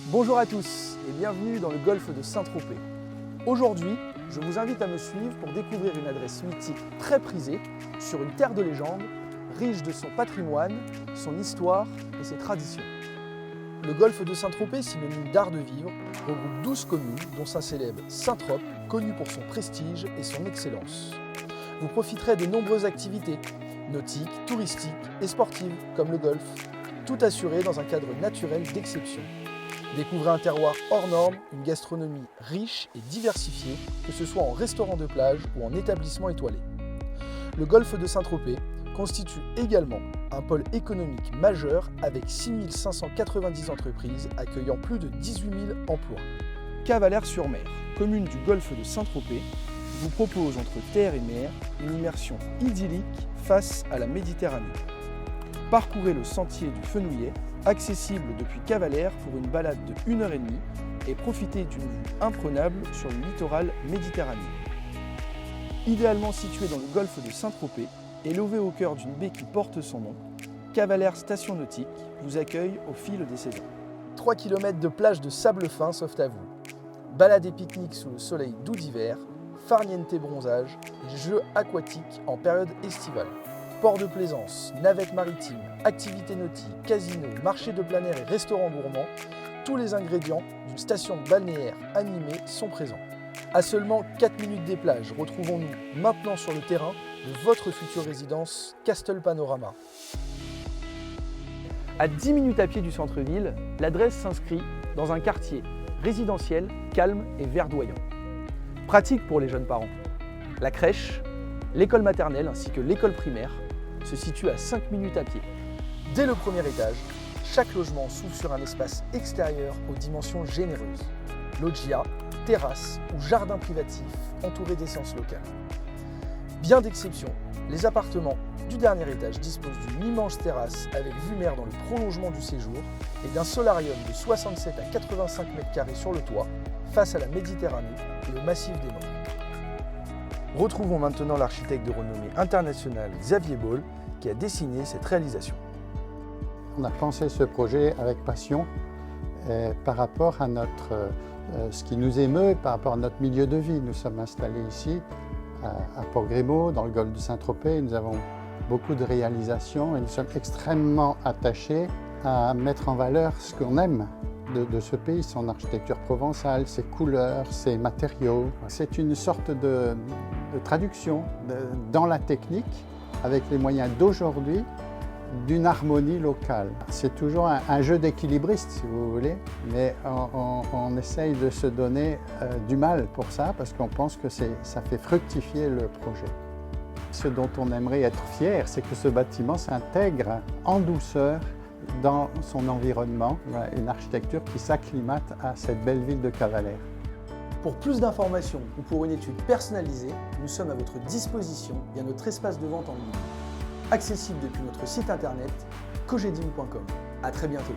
Bonjour à tous et bienvenue dans le golfe de Saint-Tropez. Aujourd'hui, je vous invite à me suivre pour découvrir une adresse mythique très prisée sur une terre de légende, riche de son patrimoine, son histoire et ses traditions. Le golfe de Saint-Tropez, synonyme d'art de vivre, regroupe 12 communes, dont sa célèbre Saint-Trope, connue pour son prestige et son excellence. Vous profiterez de nombreuses activités, nautiques, touristiques et sportives, comme le golf, tout assuré dans un cadre naturel d'exception. Découvrez un terroir hors norme, une gastronomie riche et diversifiée, que ce soit en restaurant de plage ou en établissement étoilé. Le golfe de Saint-Tropez constitue également un pôle économique majeur avec 6 590 entreprises accueillant plus de 18 000 emplois. Cavalère-sur-Mer, commune du golfe de Saint-Tropez, vous propose entre terre et mer une immersion idyllique face à la Méditerranée. Parcourez le sentier du Fenouillet, accessible depuis Cavalère pour une balade de 1h30 et profitez d'une vue imprenable sur le littoral méditerranéen. Idéalement situé dans le golfe de Saint-Tropez et lové au cœur d'une baie qui porte son nom, Cavalère Station Nautique vous accueille au fil des saisons. 3 km de plage de sable fin s'offrent à vous. Balades et pique-niques sous le soleil doux d'hiver, farniente bronzage et jeux aquatiques en période estivale. Port de plaisance, navettes maritimes, activités nautiques, casinos, marchés de plein air et restaurants gourmands, tous les ingrédients d'une station balnéaire animée sont présents. À seulement 4 minutes des plages, retrouvons-nous maintenant sur le terrain de votre future résidence Castle Panorama. À 10 minutes à pied du centre-ville, l'adresse s'inscrit dans un quartier résidentiel calme et verdoyant. Pratique pour les jeunes parents. La crèche, l'école maternelle ainsi que l'école primaire se situe à 5 minutes à pied. Dès le premier étage, chaque logement s'ouvre sur un espace extérieur aux dimensions généreuses. Loggia, terrasse ou jardin privatif entouré d'essences locales. Bien d'exception, les appartements du dernier étage disposent d'une immense terrasse avec vue mer dans le prolongement du séjour et d'un solarium de 67 à 85 m² sur le toit face à la Méditerranée et au massif des Monts. Retrouvons maintenant l'architecte de renommée internationale Xavier Ball qui a dessiné cette réalisation. On a pensé ce projet avec passion par rapport à ce qui nous émeut, par rapport à notre milieu de vie. Nous sommes installés ici à Port-Grébeau, dans le golfe de Saint-Tropez. Nous avons beaucoup de réalisations et nous sommes extrêmement attachés à mettre en valeur ce qu'on aime de ce pays, son architecture provençale, ses couleurs, ses matériaux. C'est une sorte de traduction dans la technique, avec les moyens d'aujourd'hui, d'une harmonie locale. C'est toujours un jeu d'équilibriste, si vous voulez, mais on essaye de se donner du mal pour ça, parce qu'on pense que ça fait fructifier le projet. Ce dont on aimerait être fier, c'est que ce bâtiment s'intègre en douceur dans son environnement, une architecture qui s'acclimate à cette belle ville de Cavalère. Pour plus d'informations ou pour une étude personnalisée, nous sommes à votre disposition via notre espace de vente en ligne, accessible depuis notre site internet cogedim.com. À très bientôt.